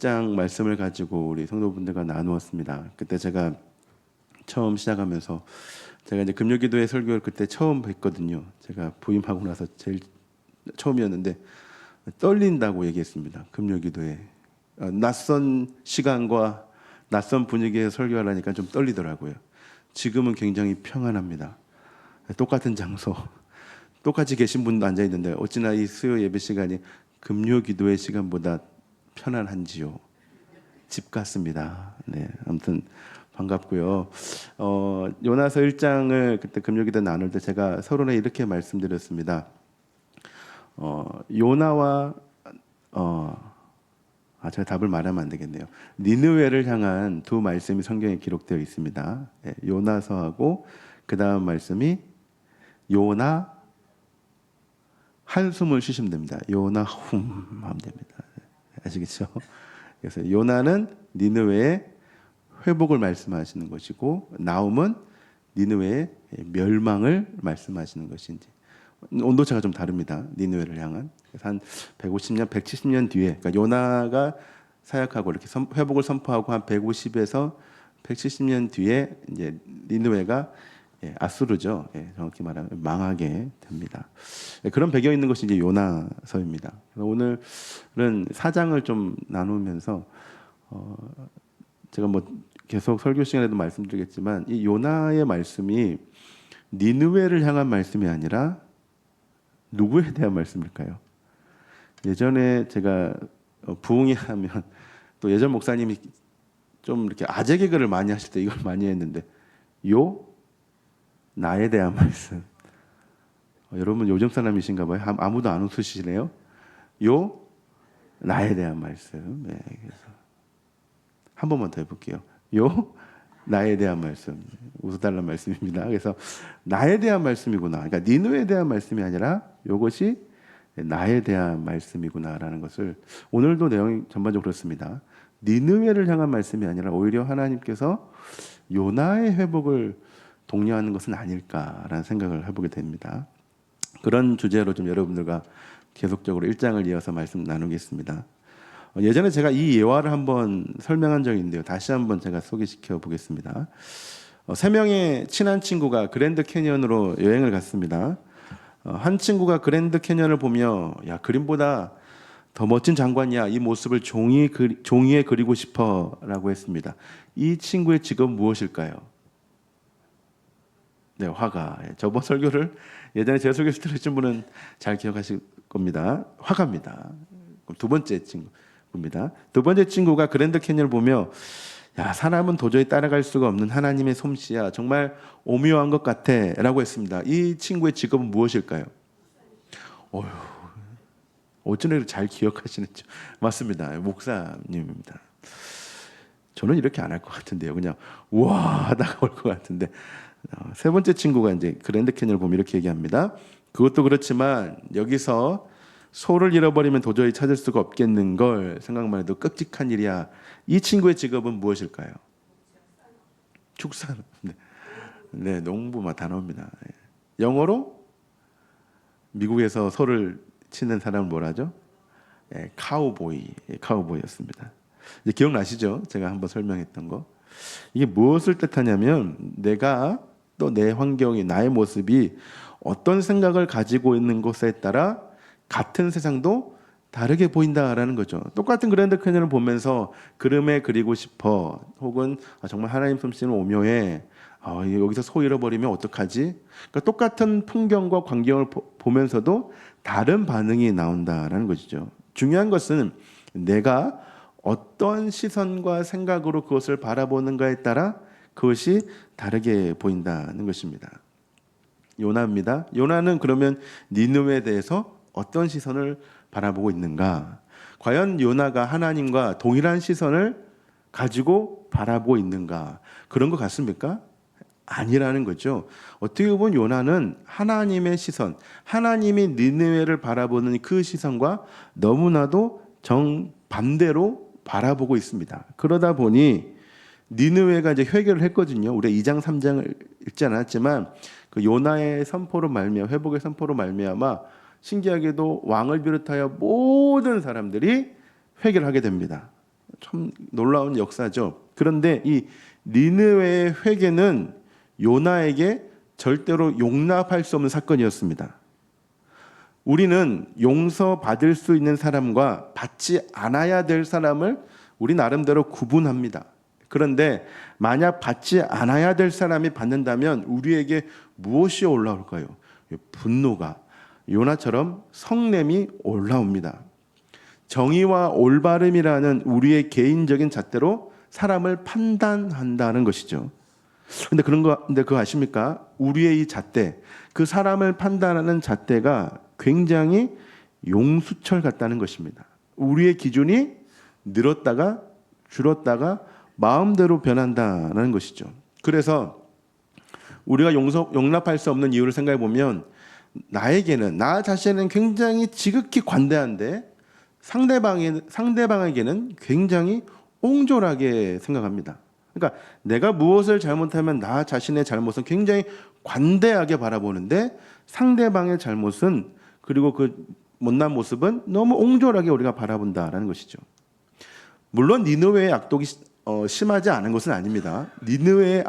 장 말씀을 가지고 우리 성도분들과 나누었습니다. 그때 제가 처음 시작하면서 제가 이제 금요기도회 설교를 그때 처음 했거든요. 제가 부임하고 나서 제일 처음이었는데 떨린다고 얘기했습니다. 금요기도회 낯선 시간과 낯선 분위기에 설교하려니까 좀 떨리더라고요. 지금은 굉장히 평안합니다. 똑같은 장소, 똑같이 계신 분도 앉아 있는데 어찌나 이 수요 예배 시간이 금요기도회 시간보다 편안한지요. 집 같습니다. 네, 아무튼 반갑고요. 요나서 1장을 그때 금요기도 나눌 때 제가 서론에 이렇게 말씀드렸습니다. 요나와 제가 답을 말하면 안 되겠네요. 니느웨를 향한 두 말씀이 성경에 기록되어 있습니다. 네, 요나서하고 그 다음 말씀이 요나 한숨을 쉬시면 됩니다. 요나 훔 하면 됩니다. 아시겠죠? 그래서 요나는 니느웨의 회복을 말씀하시는 것이고 나움은 니느웨의 멸망을 말씀하시는 것인지 온도차가 좀 다릅니다. 니느웨를 향한 그래서 한 150년, 170년 뒤에 그러니까 요나가 사역하고 이렇게 회복을 선포하고 한 150에서 170년 뒤에 이제 니느웨가 아수르죠. 정확히 말하면 망하게 됩니다. 그런 배경이 있는 것이 이제 요나서입니다. 오늘은 사장을 좀 나누면서 제가 뭐 계속 설교 시간에도 말씀드리겠지만 이 요나의 말씀이 니느웨를 향한 말씀이 아니라 누구에 대한 말씀일까요? 예전에 제가 부흥회 하면 또 예전 목사님이 좀 이렇게 아재 개그를 많이 하실 때 이걸 많이 했는데 나에 대한 말씀. 여러분 요즘 사람이신가 봐요. 아무도 안 웃으시네요. 나에 대한 말씀. 네, 그래서 한 번만 더 해볼게요. 나에 대한 말씀. 웃어달라는 말씀입니다. 그래서 나에 대한 말씀이구나. 그러니까 니느웨에 대한 말씀이 아니라 이것이 나에 대한 말씀이구나라는 것을 오늘도 내용이 전반적으로 그렇습니다. 니느웨를 향한 말씀이 아니라 오히려 하나님께서 요나의 회복을 독려하는 것은 아닐까라는 생각을 해보게 됩니다. 그런 주제로 좀 여러분들과 계속적으로 1장을 이어서 말씀 나누겠습니다. 예전에 제가 이 예화를 한번 설명한 적이 있는데요. 다시 한번 제가 소개시켜 보겠습니다. 3명의 친한 친구가 그랜드 캐니언으로 여행을 갔습니다. 한 친구가 그랜드 캐니언을 보며 야 그림보다 더 멋진 장관이야. 이 모습을 종이에 그리고 싶어 라고 했습니다. 이 친구의 직업은 무엇일까요? 네, 화가. 저번 설교를 예전에 제가 설교했을 때 들으신 분은 잘 기억하실 겁니다. 화가입니다. 두 번째 친구입니다. 두 번째 친구가 그랜드 캐니언을 보며 야 사람은 도저히 따라갈 수가 없는 하나님의 솜씨야. 정말 오묘한 것 같아 라고 했습니다. 이 친구의 직업은 무엇일까요? 어쩌나 이렇게 잘 기억하시는지. 맞습니다. 목사님입니다. 저는 이렇게 안 할 것 같은데요. 그냥 우와 하다가 올 것 같은데 세 번째 친구가 이제 그랜드 캐니언을 보면 이렇게 얘기합니다. 그것도 그렇지만 여기서 소를 잃어버리면 도저히 찾을 수가 없겠는 걸 생각만 해도 끔찍한 일이야. 이 친구의 직업은 무엇일까요? 축사. 네, 농부만 다 나옵니다. 영어로 미국에서 소를 치는 사람은 뭐라죠? 카우보이였습니다. 이제 기억나시죠? 제가 한번 설명했던 거. 이게 무엇을 뜻하냐면 내가 또 내 환경이 나의 모습이 어떤 생각을 가지고 있는 것에 따라 같은 세상도 다르게 보인다라는 거죠. 똑같은 그랜드 캐니언을 보면서 그림에 그리고 싶어 혹은 정말 하나님 솜씨는 오묘해. 여기서 소 잃어버리면 어떡하지? 그러니까 똑같은 풍경과 광경을 보면서도 다른 반응이 나온다라는 것이죠. 중요한 것은 내가 어떤 시선과 생각으로 그것을 바라보는가에 따라 그것이 다르게 보인다는 것입니다. 요나입니다. 요나는 그러면 니느웨에 대해서 어떤 시선을 바라보고 있는가? 과연 요나가 하나님과 동일한 시선을 가지고 바라보고 있는가? 그런 것 같습니까? 아니라는 거죠. 어떻게 보면 요나는 하나님의 시선, 하나님이 니느웨를 바라보는 그 시선과 너무나도 정반대로 바라보고 있습니다. 그러다 보니 니느웨가 이제 회개를 했거든요. 우리가 2장 3장을 읽지 않았지만 그 요나의 선포로 말미암아 회복의 선포로 말미암아 신기하게도 왕을 비롯하여 모든 사람들이 회개를 하게 됩니다. 참 놀라운 역사죠. 그런데 이 니느웨의 회개는 요나에게 절대로 용납할 수 없는 사건이었습니다. 우리는 용서받을 수 있는 사람과 받지 않아야 될 사람을 우리 나름대로 구분합니다. 그런데 만약 받지 않아야 될 사람이 받는다면 우리에게 무엇이 올라올까요? 분노가, 요나처럼 성냄이 올라옵니다. 정의와 올바름이라는 우리의 개인적인 잣대로 사람을 판단한다는 것이죠. 근데 그거 아십니까? 우리의 이 잣대, 그 사람을 판단하는 잣대가 굉장히 용수철 같다는 것입니다. 우리의 기준이 늘었다가 줄었다가 마음대로 변한다는 것이죠. 그래서 우리가 용납할 수 없는 이유를 생각해 보면 나에게는, 나 자신은 굉장히 지극히 관대한데 상대방에게는 굉장히 옹졸하게 생각합니다. 그러니까 내가 무엇을 잘못하면 나 자신의 잘못은 굉장히 관대하게 바라보는데 상대방의 잘못은, 그리고 그 못난 모습은 너무 옹졸하게 우리가 바라본다라는 것이죠. 물론 니느웨의 악독이 심하지 않은 것은 아닙니다. 니느웨의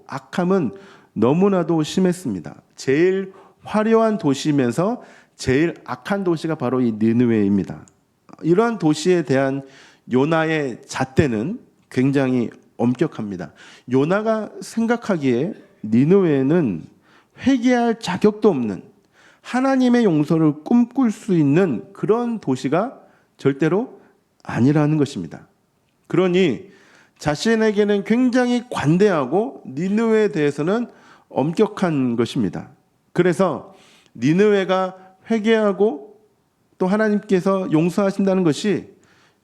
악함은 너무나도 심했습니다. 제일 화려한 도시이면서 제일 악한 도시가 바로 이 니느웨입니다. 이러한 도시에 대한 요나의 잣대는 굉장히 엄격합니다. 요나가 생각하기에 니느웨는 회개할 자격도 없는, 하나님의 용서를 꿈꿀 수 있는 그런 도시가 절대로 아니라는 것입니다. 그러니 자신에게는 굉장히 관대하고 니느웨에 대해서는 엄격한 것입니다. 그래서 니느웨가 회개하고 또 하나님께서 용서하신다는 것이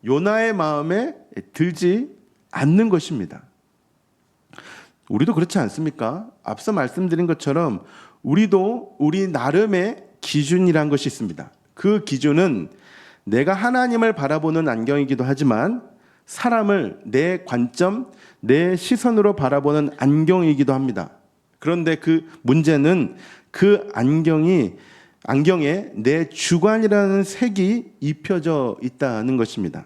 요나의 마음에 들지 않는 것입니다. 우리도 그렇지 않습니까? 앞서 말씀드린 것처럼 우리도 우리 나름의 기준이란 것이 있습니다. 그 기준은 내가 하나님을 바라보는 안경이기도 하지만 사람을 내 관점, 내 시선으로 바라보는 안경이기도 합니다. 그런데 그 문제는 그 안경에 내 주관이라는 색이 입혀져 있다는 것입니다.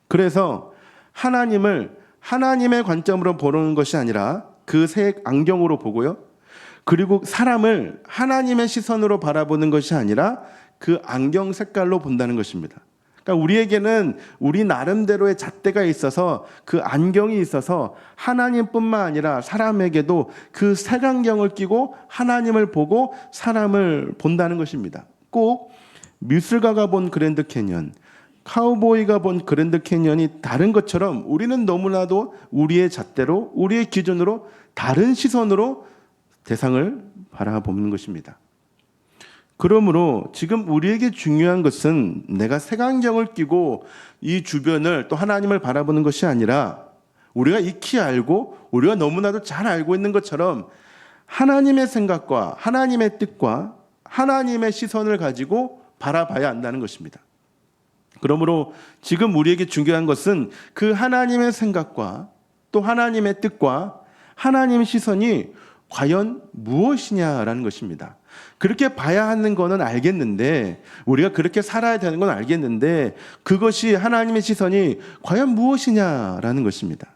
그래서 하나님을 하나님의 관점으로 보는 것이 아니라 그 색 안경으로 보고요. 그리고 사람을 하나님의 시선으로 바라보는 것이 아니라 그 안경 색깔로 본다는 것입니다. 그러니까 우리에게는 우리 나름대로의 잣대가 있어서, 그 안경이 있어서 하나님뿐만 아니라 사람에게도 그 색안경을 끼고 하나님을 보고 사람을 본다는 것입니다. 꼭 뮤슬가가 본 그랜드 캐년, 카우보이가 본 그랜드 캐년이 다른 것처럼 우리는 너무나도 우리의 잣대로, 우리의 기준으로 다른 시선으로 대상을 바라보는 것입니다. 그러므로 지금 우리에게 중요한 것은 내가 색안경을 끼고 이 주변을 또 하나님을 바라보는 것이 아니라 우리가 익히 알고 우리가 너무나도 잘 알고 있는 것처럼 하나님의 생각과 하나님의 뜻과 하나님의 시선을 가지고 바라봐야 한다는 것입니다. 그러므로 지금 우리에게 중요한 것은 그 하나님의 생각과 또 하나님의 뜻과 하나님의 시선이 과연 무엇이냐라는 것입니다. 그렇게 봐야 하는 거는 알겠는데, 우리가 그렇게 살아야 되는 건 알겠는데, 그것이 하나님의 시선이 과연 무엇이냐라는 것입니다.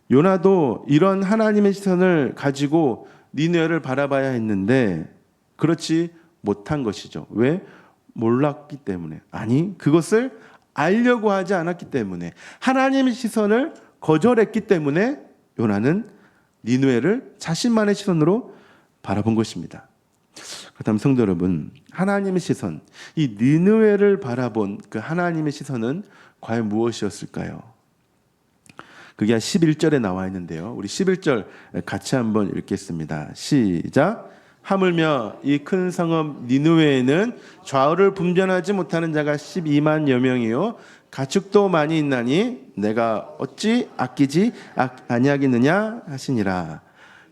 요나도 이런 하나님의 시선을 가지고 니느웨를 바라봐야 했는데 그렇지 못한 것이죠. 왜? 몰랐기 때문에. 아니, 그것을 알려고 하지 않았기 때문에, 하나님의 시선을 거절했기 때문에 요나는 니느웨를 자신만의 시선으로 바라본 것입니다. 그렇다면 성도 여러분, 하나님의 시선, 이 니느웨를 바라본 그 하나님의 시선은 과연 무엇이었을까요? 그게 11절에 나와 있는데요. 우리 11절 같이 한번 읽겠습니다. 시작. 하물며 이 큰 성읍 니느웨에는 좌우를 분별하지 못하는 자가 12만여 명이요 가축도 많이 있나니 내가 어찌 아끼지 아니하겠느냐 하시니라.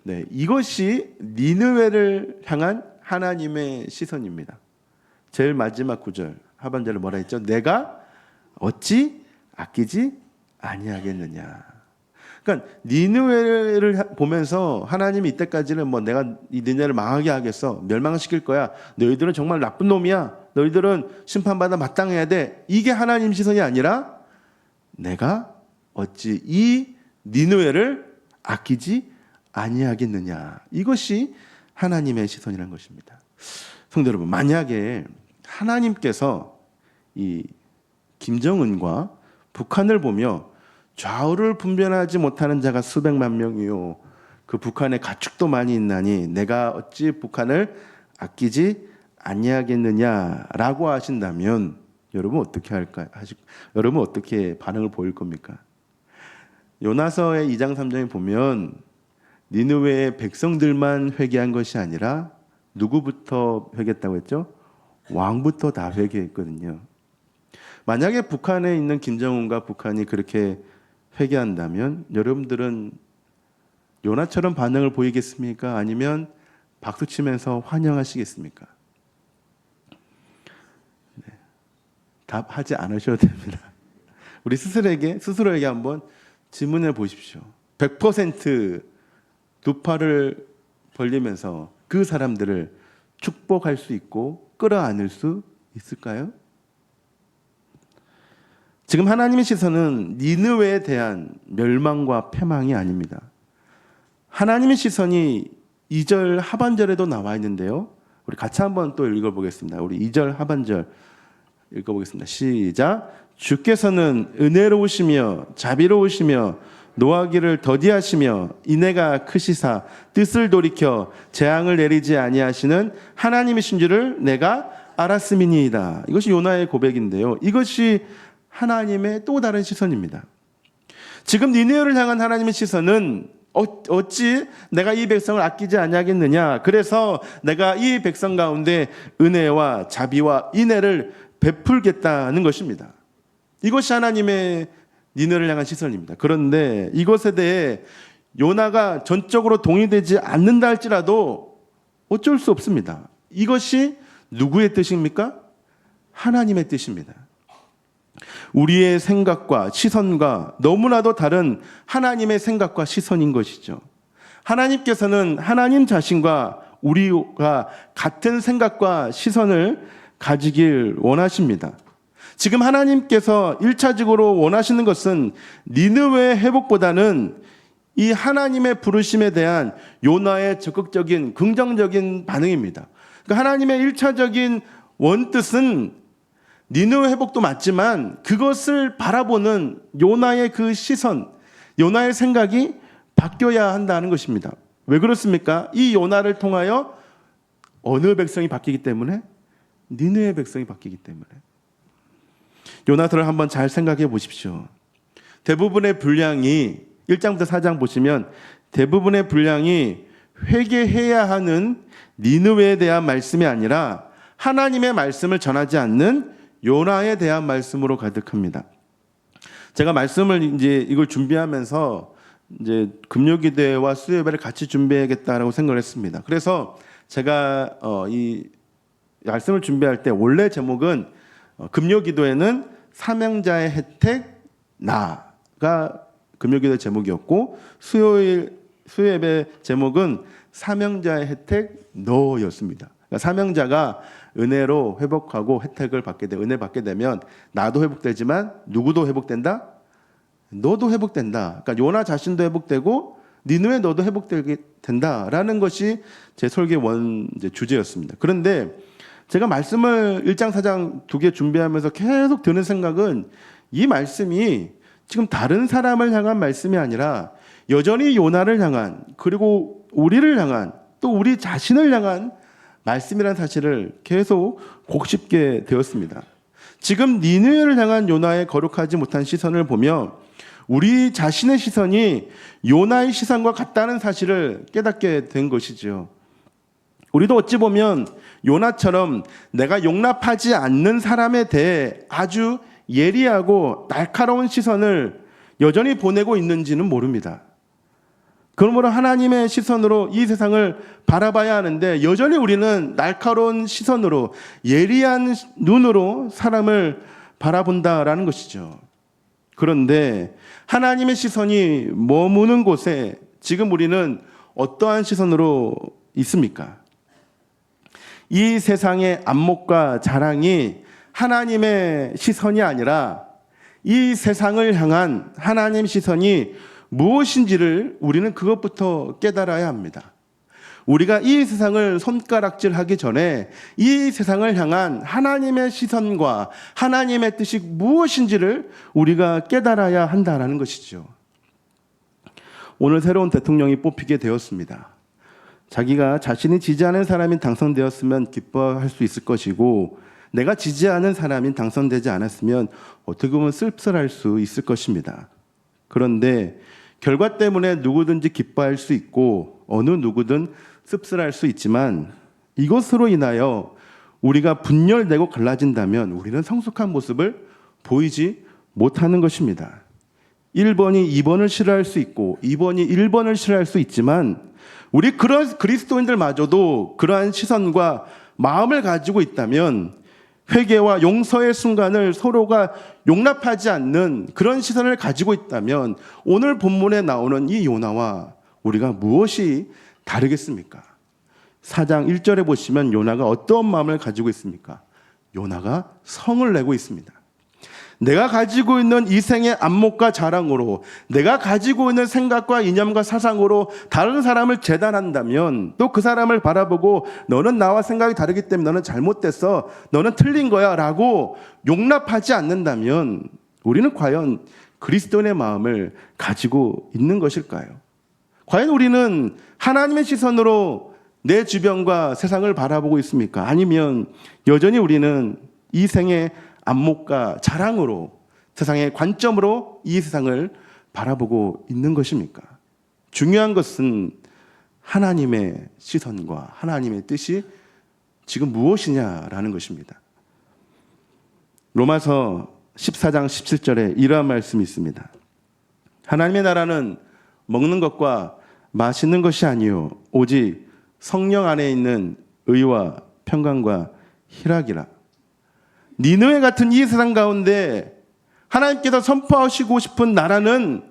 네, 이것이 니느웨를 향한 하나님의 시선입니다. 제일 마지막 구절 하반절을 뭐라 했죠? 내가 어찌 아끼지 아니하겠느냐. 그러니까 니느웨를 보면서 하나님이 이때까지는 내가 이 니느웨를 망하게 하겠어, 멸망시킬 거야, 너희들은 정말 나쁜 놈이야, 너희들은 심판받아 마땅해야 돼, 이게 하나님 시선이 아니라 내가 어찌 이 니느웨를 아끼지 아니하겠느냐. 이것이 하나님의 시선이라는 것입니다. 성도 여러분, 만약에 하나님께서 이 김정은과 북한을 보며 좌우를 분별하지 못하는 자가 수백만 명이요, 그 북한에 가축도 많이 있나니 내가 어찌 북한을 아끼지 아니하겠느냐라고 하신다면 여러분 어떻게 할까? 여러분 어떻게 반응을 보일 겁니까? 요나서의 2장 3장에 보면 니느웨의 백성들만 회개한 것이 아니라 누구부터 회개했다고 했죠? 왕부터 다 회개했거든요. 만약에 북한에 있는 김정은과 북한이 그렇게 회개한다면 여러분들은 요나처럼 반응을 보이겠습니까? 아니면 박수치면서 환영하시겠습니까? 네. 답하지 않으셔도 됩니다. 우리 스스로에게 한번 질문해 보십시오. 100%두 팔을 벌리면서 그 사람들을 축복할 수 있고 끌어안을 수 있을까요? 지금 하나님의 시선은 니느웨에 대한 멸망과 패망이 아닙니다. 하나님의 시선이 2절 하반절에도 나와 있는데요. 우리 같이 한번 또 읽어보겠습니다. 우리 2절 하반절 읽어보겠습니다. 시작. 주께서는 은혜로우시며 자비로우시며 노하기를 더디하시며 인애가 크시사 뜻을 돌이켜 재앙을 내리지 아니하시는 하나님이신 줄을 내가 알았음이니이다. 이것이 요나의 고백인데요. 이것이 하나님의 또 다른 시선입니다. 지금 니느웨를 향한 하나님의 시선은 어찌 내가 이 백성을 아끼지 아니하겠느냐. 그래서 내가 이 백성 가운데 은혜와 자비와 인애를 베풀겠다는 것입니다. 이것이 하나님의 니느웨를 향한 시선입니다. 그런데 이것에 대해 요나가 전적으로 동의되지 않는다 할지라도 어쩔 수 없습니다. 이것이 누구의 뜻입니까? 하나님의 뜻입니다. 우리의 생각과 시선과 너무나도 다른 하나님의 생각과 시선인 것이죠. 하나님께서는 하나님 자신과 우리가 같은 생각과 시선을 가지길 원하십니다. 지금 하나님께서 1차적으로 원하시는 것은 니느웨의 회복보다는 이 하나님의 부르심에 대한 요나의 적극적인 긍정적인 반응입니다. 그러니까 하나님의 1차적인 원뜻은 니느웨 회복도 맞지만 그것을 바라보는 요나의 그 시선, 요나의 생각이 바뀌어야 한다는 것입니다. 왜 그렇습니까? 이 요나를 통하여 어느 백성이 바뀌기 때문에? 니느웨 백성이 바뀌기 때문에. 요나서를 한번 잘 생각해 보십시오. 대부분의 분량이 1장부터 4장 보시면 대부분의 분량이 회개해야 하는 니느웨에 대한 말씀이 아니라 하나님의 말씀을 전하지 않는 요나에 대한 말씀으로 가득합니다. 제가 말씀을 이걸 준비하면서 금요기도회와 수요예배를 같이 준비해야겠다라고 생각을 했습니다. 그래서 제가 이 말씀을 준비할 때 원래 제목은 금요기도회는 사명자의 혜택 나가 금요기도 제목이었고 수요예배 제목은 사명자의 혜택 너였습니다. 그러니까 사명자가 은혜로 회복하고 혜택을 받게 돼 은혜 받게 되면 나도 회복되지만 누구도 회복된다? 너도 회복된다. 그러니까 요나 자신도 회복되고 니느웨 너도 회복되게 된다라는 것이 제 설교의 주제였습니다. 그런데 제가 말씀을 1장 4장 두 개 준비하면서 계속 드는 생각은 이 말씀이 지금 다른 사람을 향한 말씀이 아니라 여전히 요나를 향한 그리고 우리를 향한 또 우리 자신을 향한 말씀이라는 사실을 계속 곱씹게 되었습니다. 지금 니느웨를 향한 요나의 거룩하지 못한 시선을 보며 우리 자신의 시선이 요나의 시선과 같다는 사실을 깨닫게 된 것이죠. 우리도 어찌 보면 요나처럼 내가 용납하지 않는 사람에 대해 아주 예리하고 날카로운 시선을 여전히 보내고 있는지는 모릅니다. 그러므로 하나님의 시선으로 이 세상을 바라봐야 하는데 여전히 우리는 날카로운 시선으로 예리한 눈으로 사람을 바라본다라는 것이죠. 그런데 하나님의 시선이 머무는 곳에 지금 우리는 어떠한 시선으로 있습니까? 이 세상의 안목과 자랑이 하나님의 시선이 아니라 이 세상을 향한 하나님 시선이 무엇인지를 우리는 그것부터 깨달아야 합니다. 우리가 이 세상을 손가락질하기 전에 이 세상을 향한 하나님의 시선과 하나님의 뜻이 무엇인지를 우리가 깨달아야 한다는 것이죠. 오늘 새로운 대통령이 뽑히게 되었습니다. 자기가 자신이 지지하는 사람이 당선되었으면 기뻐할 수 있을 것이고, 내가 지지하는 사람이 당선되지 않았으면 어떻게 보면 씁쓸할 수 있을 것입니다. 그런데 결과 때문에 누구든지 기뻐할 수 있고 어느 누구든 씁쓸할 수 있지만, 이것으로 인하여 우리가 분열되고 갈라진다면 우리는 성숙한 모습을 보이지 못하는 것입니다. 1번이 2번을 싫어할 수 있고 2번이 1번을 싫어할 수 있지만, 우리 그런 그리스도인들마저도 그러한 시선과 마음을 가지고 있다면 회개와 용서의 순간을 서로가 용납하지 않는 그런 시선을 가지고 있다면 오늘 본문에 나오는 이 요나와 우리가 무엇이 다르겠습니까? 4장 1절에 보시면 요나가 어떤 마음을 가지고 있습니까? 요나가 성을 내고 있습니다. 내가 가지고 있는 이 생의 안목과 자랑으로, 내가 가지고 있는 생각과 이념과 사상으로 다른 사람을 재단한다면, 또 그 사람을 바라보고 너는 나와 생각이 다르기 때문에 너는 잘못됐어, 너는 틀린 거야 라고 용납하지 않는다면 우리는 과연 그리스도인의 마음을 가지고 있는 것일까요? 과연 우리는 하나님의 시선으로 내 주변과 세상을 바라보고 있습니까? 아니면 여전히 우리는 이 생의 안목과 자랑으로, 세상의 관점으로 이 세상을 바라보고 있는 것입니까? 중요한 것은 하나님의 시선과 하나님의 뜻이 지금 무엇이냐라는 것입니다. 로마서 14장 17절에 이러한 말씀이 있습니다. 하나님의 나라는 먹는 것과 마시는 것이 아니요 오직 성령 안에 있는 의와 평강과 희락이라. 니느웨 같은 이 세상 가운데 하나님께서 선포하시고 싶은 나라는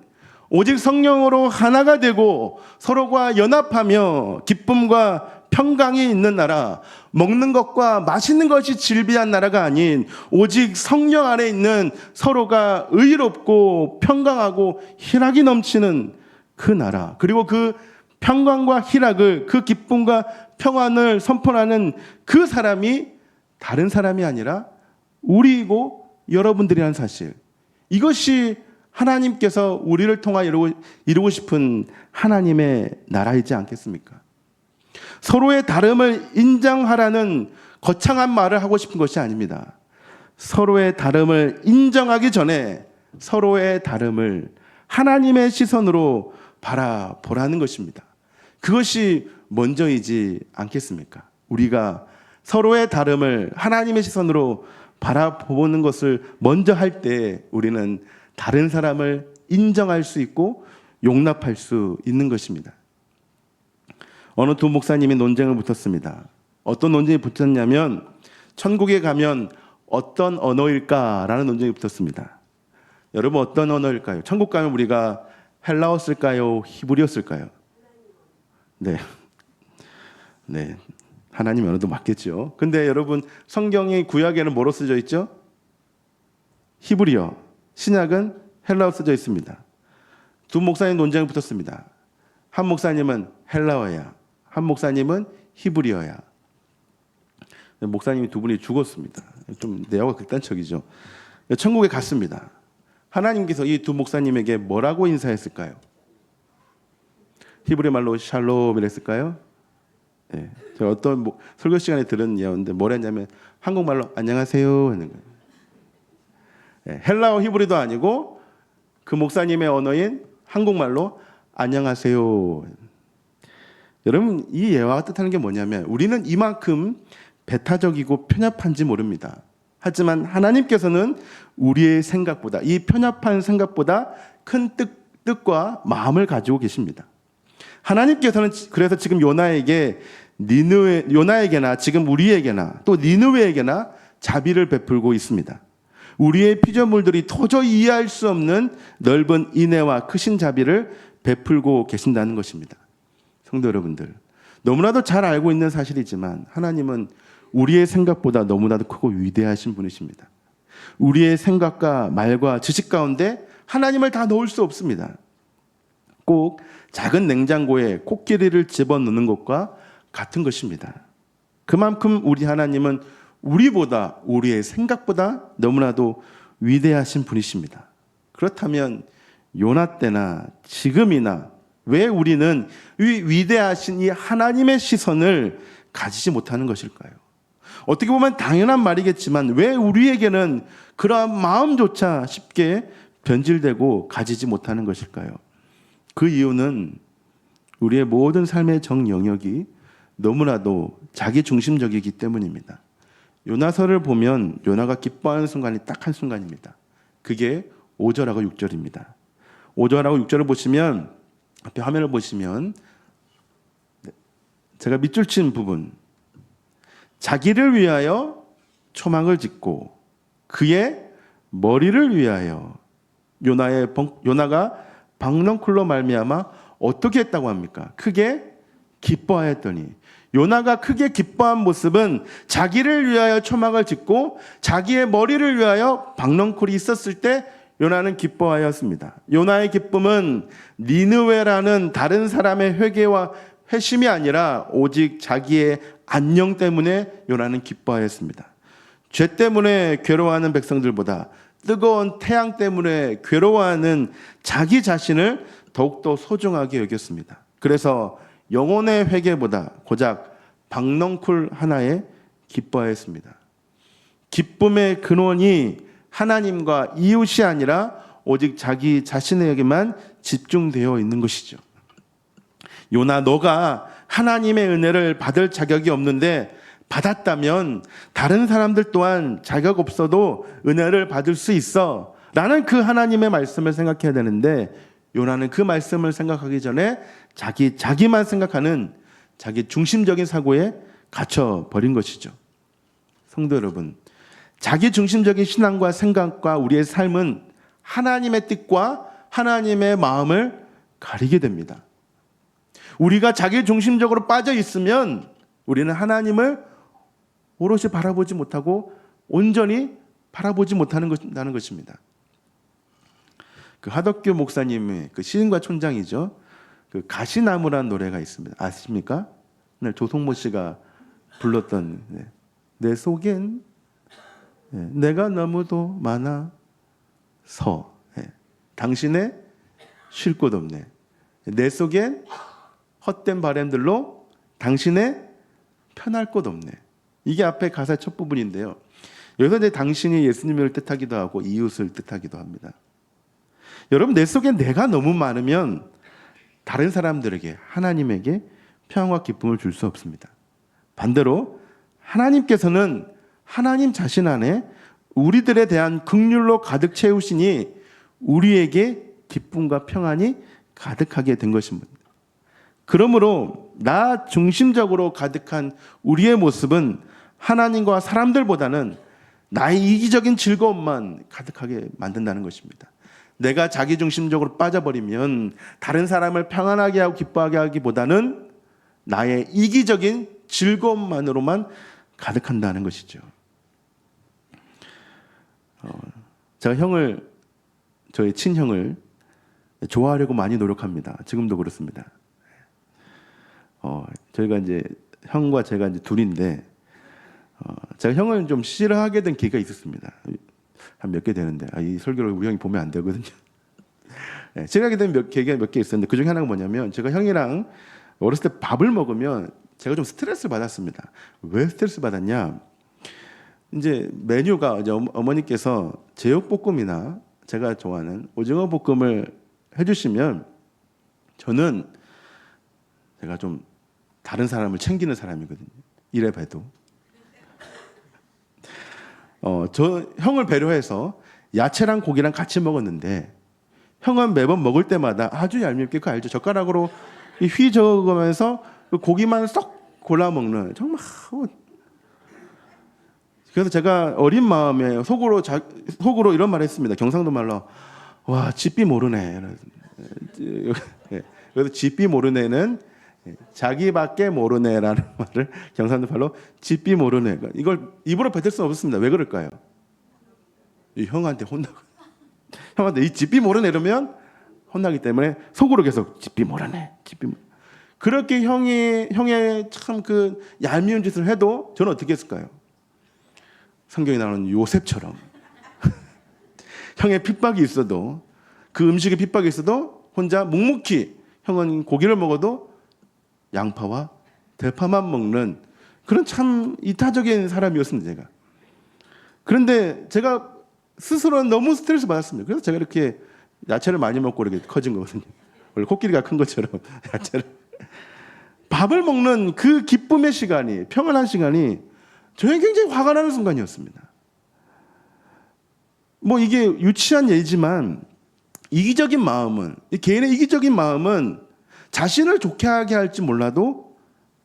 오직 성령으로 하나가 되고 서로가 연합하며 기쁨과 평강이 있는 나라, 먹는 것과 마시는 것이 질비한 나라가 아닌 오직 성령 안에 있는 서로가 의롭고 평강하고 희락이 넘치는 그 나라, 그리고 그 평강과 희락을, 그 기쁨과 평안을 선포하는 그 사람이 다른 사람이 아니라 우리이고 여러분들이라는 사실, 이것이 하나님께서 우리를 통하 이루고 싶은 하나님의 나라이지 않겠습니까? 서로의 다름을 인정하라는 거창한 말을 하고 싶은 것이 아닙니다. 서로의 다름을 인정하기 전에 서로의 다름을 하나님의 시선으로 바라보라는 것입니다. 그것이 먼저이지 않겠습니까? 우리가 서로의 다름을 하나님의 시선으로 바라보는 것을 먼저 할 때 우리는 다른 사람을 인정할 수 있고 용납할 수 있는 것입니다. 어느 두 목사님이 논쟁을 붙었습니다. 어떤 논쟁이 붙었냐면 천국에 가면 어떤 언어일까라는 논쟁이 붙었습니다. 여러분, 어떤 언어일까요? 천국 가면 우리가 헬라어 쓸까요? 히브리어 쓸까요? 네. 하나님 언어도 맞겠죠. 근데 여러분, 성경의 구약에는 뭐로 쓰여 있죠? 히브리어. 신약은 헬라어 쓰여 있습니다. 두 목사님 논쟁이 붙었습니다. 한 목사님은 헬라어야, 한 목사님은 히브리어야. 목사님이 두 분이 죽었습니다. 좀 내용가 극단적이죠. 천국에 갔습니다. 하나님께서 이 두 목사님에게 뭐라고 인사했을까요? 히브리 말로 샬롬이라 했을까요? 네. 제가 어떤 설교 시간에 들은 예언인데 뭐라 했냐면 한국말로 안녕하세요 하는 거예요. 네. 헬라어 히브리도 아니고 그 목사님의 언어인 한국말로 안녕하세요. 여러분, 이 예화가 뜻하는 게 뭐냐면 우리는 이만큼 배타적이고 편협한지 모릅니다. 하지만 하나님께서는 우리의 생각보다, 이 편협한 생각보다 큰 뜻과 마음을 가지고 계십니다. 하나님께서는 그래서 지금 요나에게나 지금 우리에게나 또 니느웨에게나 자비를 베풀고 있습니다. 우리의 피조물들이 도저히 이해할 수 없는 넓은 인애와 크신 자비를 베풀고 계신다는 것입니다. 성도 여러분들, 너무나도 잘 알고 있는 사실이지만 하나님은 우리의 생각보다 너무나도 크고 위대하신 분이십니다. 우리의 생각과 말과 지식 가운데 하나님을 다 넣을 수 없습니다. 꼭 작은 냉장고에 코끼리를 집어넣는 것과 같은 것입니다. 그만큼 우리 하나님은 우리보다, 우리의 생각보다 너무나도 위대하신 분이십니다. 그렇다면 요나 때나 지금이나 왜 우리는 이 위대하신 이 하나님의 시선을 가지지 못하는 것일까요? 어떻게 보면 당연한 말이겠지만 왜 우리에게는 그러한 마음조차 쉽게 변질되고 가지지 못하는 것일까요? 그 이유는 우리의 모든 삶의 정 영역이 너무나도 자기 중심적이기 때문입니다. 요나서를 보면 요나가 기뻐하는 순간이 딱 한 순간입니다. 그게 5절하고 6절입니다. 5절하고 6절을 보시면 앞에 화면을 보시면 제가 밑줄 친 부분, 자기를 위하여 초막을 짓고 그의 머리를 위하여 요나가 박넝쿨로 말미암아 어떻게 했다고 합니까? 크게 기뻐하였더니, 요나가 크게 기뻐한 모습은 자기를 위하여 초막을 짓고 자기의 머리를 위하여 박넝쿨이 있었을 때 요나는 기뻐하였습니다. 요나의 기쁨은 니느웨라는 다른 사람의 회개와 회심이 아니라 오직 자기의 안녕 때문에 요나는 기뻐하였습니다. 죄 때문에 괴로워하는 백성들보다 뜨거운 태양 때문에 괴로워하는 자기 자신을 더욱더 소중하게 여겼습니다. 그래서 영혼의 회개보다 고작 박넝쿨 하나에 기뻐하였습니다. 기쁨의 근원이 하나님과 이웃이 아니라 오직 자기 자신에게만 집중되어 있는 것이죠. 요나, 너가 하나님의 은혜를 받을 자격이 없는데 받았다면 다른 사람들 또한 자격 없어도 은혜를 받을 수 있어 라는 그 하나님의 말씀을 생각해야 되는데, 요나는 그 말씀을 생각하기 전에 자기만 생각하는 자기 중심적인 사고에 갇혀버린 것이죠. 성도 여러분, 자기 중심적인 신앙과 생각과 우리의 삶은 하나님의 뜻과 하나님의 마음을 가리게 됩니다. 우리가 자기 중심적으로 빠져 있으면 우리는 하나님을 오롯이 바라보지 못하고 온전히 바라보지 못하는 것입니다. 그 하덕규 목사님의 그 시인과 촌장이죠. 그 가시나무라는 노래가 있습니다. 아십니까? 조성모 씨가 불렀던 내 속엔 내가 너무도 많아서 당신의 쉴 곳 없네. 내 속엔 헛된 바람들로 당신의 편할 곳 없네. 이게 앞에 가사의 첫 부분인데요. 여기서 이제 당신이 예수님을 뜻하기도 하고 이웃을 뜻하기도 합니다. 여러분, 내 속에 내가 너무 많으면 다른 사람들에게, 하나님에게 평안과 기쁨을 줄 수 없습니다. 반대로 하나님께서는 하나님 자신 안에 우리들에 대한 긍휼로 가득 채우시니 우리에게 기쁨과 평안이 가득하게 된 것입니다. 그러므로 나 중심적으로 가득한 우리의 모습은 하나님과 사람들보다는 나의 이기적인 즐거움만 가득하게 만든다는 것입니다. 내가 자기 중심적으로 빠져버리면 다른 사람을 평안하게 하고 기뻐하게 하기보다는 나의 이기적인 즐거움만으로만 가득한다는 것이죠. 제가 저희 친형을 좋아하려고 많이 노력합니다. 지금도 그렇습니다. 저희가 이제 형과 제가 이제 둘인데, 제가 형을 좀 싫어하게 된 계기가 있었습니다. 한 몇 개 되는데, 이 설교를 우리 형이 보면 안 되거든요. 싫어하게 된 계기가 몇 개 있었는데, 그 중에 하나가 뭐냐면, 제가 형이랑 어렸을 때 밥을 먹으면 제가 좀 스트레스를 받았습니다. 왜 스트레스 받았냐? 이제 메뉴가 이제 어머니께서 제육볶음이나 제가 좋아하는 오징어 볶음을 해주시면 저는 제가 좀 다른 사람을 챙기는 사람이거든요. 이래 봐도. 저 형을 배려해서 야채랑 고기랑 같이 먹었는데 형은 매번 먹을 때마다 아주 얄밉게, 그거 알죠? 젓가락으로 휘저으면서 고기만 쏙 골라 먹는, 정말. 그래서 제가 어린 마음에 속으로 이런 말을 했습니다. 경상도 말로, 와, 집비 모르네. 그래서 집비 모르네는 자기밖에 모르네라는 말을 경상도 말로 집비 모르네. 이걸 입으로 뱉을 수는 없습니다. 왜 그럴까요? 이 형한테 혼나고 형한테 이 집비 모르네 이러면 혼나기 때문에 속으로 계속 집비 모르네. 그렇게 형의 참 그 얄미운 짓을 해도 저는 어떻게 했을까요? 성경에 나오는 요셉처럼 형의 핍박이 있어도 그 음식에 핍박이 있어도 혼자 묵묵히 형은 고기를 먹어도 양파와 대파만 먹는 그런 참 이타적인 사람이었습니다. 제가. 그런데 제가 스스로는 너무 스트레스 받았습니다. 그래서 제가 이렇게 야채를 많이 먹고 이렇게 커진 거거든요. 원래 코끼리가 큰 것처럼 야채를. 밥을 먹는 그 기쁨의 시간이, 평안한 시간이 저에게 굉장히 화가 나는 순간이었습니다. 뭐 이게 유치한 예지만 이기적인 마음은, 개인의 이기적인 마음은 자신을 좋게 하게 할지 몰라도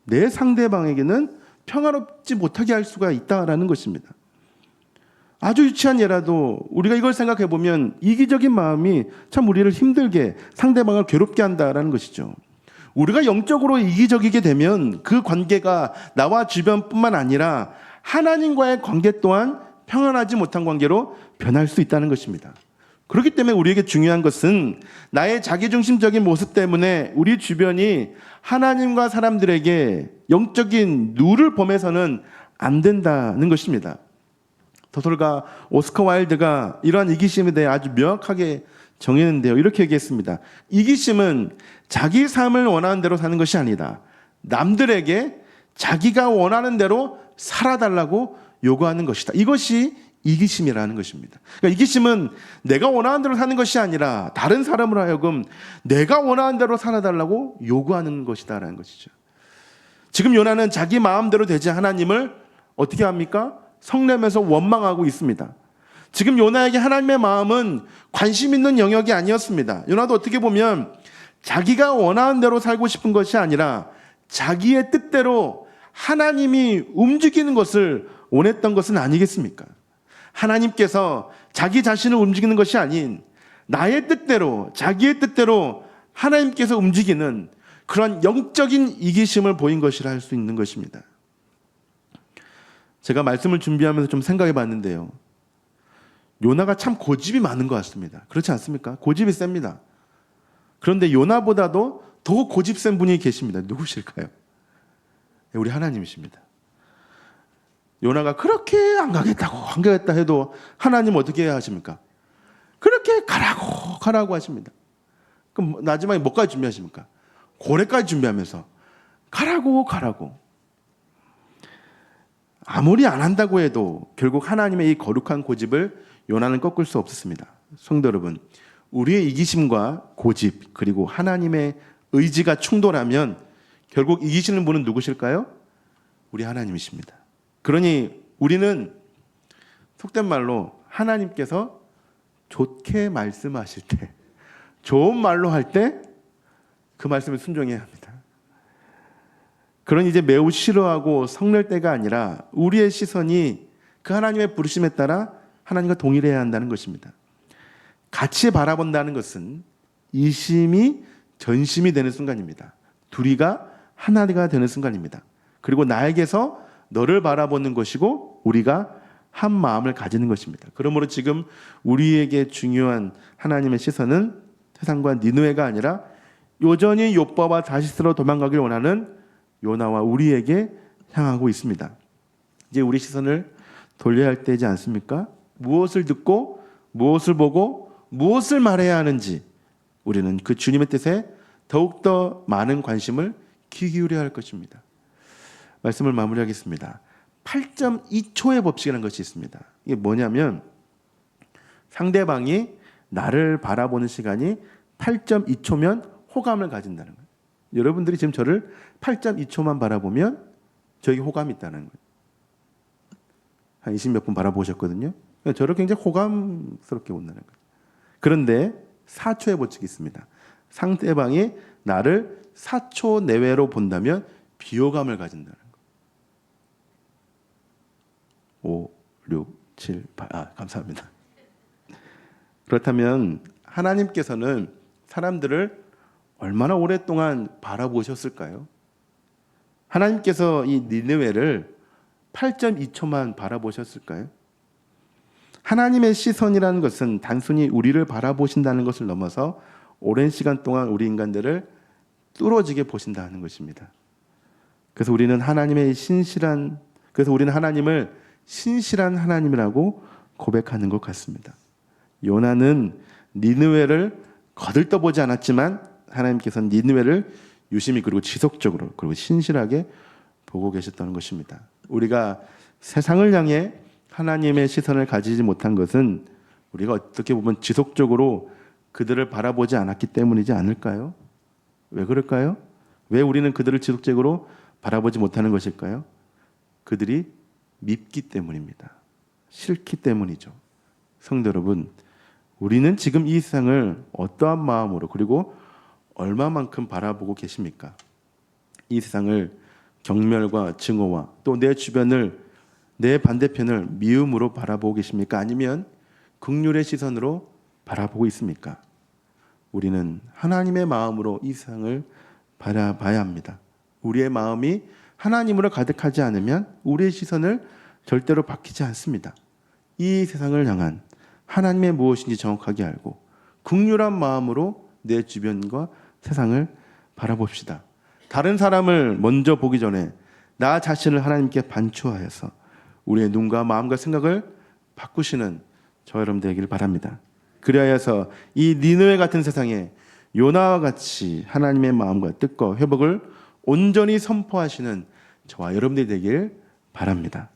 내 상대방에게는 평화롭지 못하게 할 수가 있다라는 것입니다. 아주 유치한 예라도 우리가 이걸 생각해 보면 이기적인 마음이 참 우리를 힘들게, 상대방을 괴롭게 한다라는 것이죠. 우리가 영적으로 이기적이게 되면 그 관계가 나와 주변뿐만 아니라 하나님과의 관계 또한 평안하지 못한 관계로 변할 수 있다는 것입니다. 그렇기 때문에 우리에게 중요한 것은 나의 자기중심적인 모습 때문에 우리 주변이 하나님과 사람들에게 영적인 누를 범해서는 안 된다는 것입니다. 소설가 오스카 와일드가 이러한 이기심에 대해 아주 명확하게 정했는데요. 이렇게 얘기했습니다. 이기심은 자기 삶을 원하는 대로 사는 것이 아니다. 남들에게 자기가 원하는 대로 살아달라고 요구하는 것이다. 이것이 이기심이라는 것입니다. 그러니까 이기심은 내가 원하는 대로 사는 것이 아니라 다른 사람으로 하여금 내가 원하는 대로 살아달라고 요구하는 것이다라는 것이죠. 지금 요나는 자기 마음대로 되지 하나님을 어떻게 합니까? 성내면서 원망하고 있습니다. 지금 요나에게 하나님의 마음은 관심 있는 영역이 아니었습니다. 요나도 어떻게 보면 자기가 원하는 대로 살고 싶은 것이 아니라 자기의 뜻대로 하나님이 움직이는 것을 원했던 것은 아니겠습니까? 하나님께서 자기 자신을 움직이는 것이 아닌 나의 뜻대로, 자기의 뜻대로 하나님께서 움직이는 그런 영적인 이기심을 보인 것이라 할 수 있는 것입니다. 제가 말씀을 준비하면서 좀 생각해 봤는데요. 요나가 참 고집이 많은 것 같습니다. 그렇지 않습니까? 고집이 셉니다. 그런데 요나보다도 더 고집 센 분이 계십니다. 누구실까요? 우리 하나님이십니다. 요나가 그렇게 안 가겠다 해도 하나님 어떻게 해야 하십니까? 그렇게 가라고 하십니다. 그럼 마지막에 뭐까지 준비하십니까? 고래까지 준비하면서 가라고. 아무리 안 한다고 해도 결국 하나님의 이 거룩한 고집을 요나는 꺾을 수 없었습니다. 성도 여러분, 우리의 이기심과 고집 그리고 하나님의 의지가 충돌하면 결국 이기시는 분은 누구실까요? 우리 하나님이십니다. 그러니 우리는 속된 말로 하나님께서 좋게 말씀하실 때, 좋은 말로 할 때 그 말씀을 순종해야 합니다. 그러니 이제 매우 싫어하고 성낼 때가 아니라 우리의 시선이 그 하나님의 부르심에 따라 하나님과 동일해야 한다는 것입니다. 같이 바라본다는 것은 이심이 전심이 되는 순간입니다. 둘이가 하나가 되는 순간입니다. 그리고 나에게서 너를 바라보는 것이고 우리가 한 마음을 가지는 것입니다. 그러므로 지금 우리에게 중요한 하나님의 시선은 세상과 니느웨가 아니라 여전히 욥바와 다시스로 도망가길 원하는 요나와 우리에게 향하고 있습니다. 이제 우리 시선을 돌려야 할 때이지 않습니까? 무엇을 듣고 무엇을 보고 무엇을 말해야 하는지 우리는 그 주님의 뜻에 더욱더 많은 관심을 기울여야 할 것입니다. 말씀을 마무리하겠습니다. 8.2초의 법칙이라는 것이 있습니다. 이게 뭐냐면 상대방이 나를 바라보는 시간이 8.2초면 호감을 가진다는 거예요. 여러분들이 지금 저를 8.2초만 바라보면 저에게 호감이 있다는 거예요. 한 20몇 분 바라보셨거든요. 저를 굉장히 호감스럽게 본다는 거예요. 그런데 4초의 법칙이 있습니다. 상대방이 나를 4초 내외로 본다면 비호감을 가진다는 거예요. 5, 6, 7, 8. 감사합니다. 그렇다면 하나님께서는 사람들을 얼마나 오랫동안 바라보셨을까요? 하나님께서 이 니느웨를 8.2초만 바라보셨을까요? 하나님의 시선이라는 것은 단순히 우리를 바라보신다는 것을 넘어서 오랜 시간 동안 우리 인간들을 뚫어지게 보신다는 것입니다. 그래서 우리는 하나님을 신실한 하나님이라고 고백하는 것 같습니다. 요나는 니느웨를 거들떠보지 않았지만 하나님께서는 니느웨를 유심히 그리고 지속적으로 그리고 신실하게 보고 계셨다는 것입니다. 우리가 세상을 향해 하나님의 시선을 가지지 못한 것은 우리가 어떻게 보면 지속적으로 그들을 바라보지 않았기 때문이지 않을까요? 왜 그럴까요? 왜 우리는 그들을 지속적으로 바라보지 못하는 것일까요? 그들이 밉기 때문입니다. 싫기 때문이죠. 성도 여러분, 우리는 지금 이 세상을 어떠한 마음으로 그리고 얼마만큼 바라보고 계십니까? 이 세상을 경멸과 증오와 또 내 주변을 내 반대편을 미움으로 바라보고 계십니까? 아니면 긍휼의 시선으로 바라보고 있습니까? 우리는 하나님의 마음으로 이 세상을 바라봐야 합니다. 우리의 마음이 하나님으로 가득하지 않으면 우리의 시선을 절대로 바뀌지 않습니다. 이 세상을 향한 하나님의 무엇인지 정확하게 알고 긍휼한 마음으로 내 주변과 세상을 바라봅시다. 다른 사람을 먼저 보기 전에 나 자신을 하나님께 반추하여서 우리의 눈과 마음과 생각을 바꾸시는 저 여러분 되기를 바랍니다. 그리하여서 이 니느웨 같은 세상에 요나와 같이 하나님의 마음과 뜻과 회복을 온전히 선포하시는 저와 여러분들이 되길 바랍니다.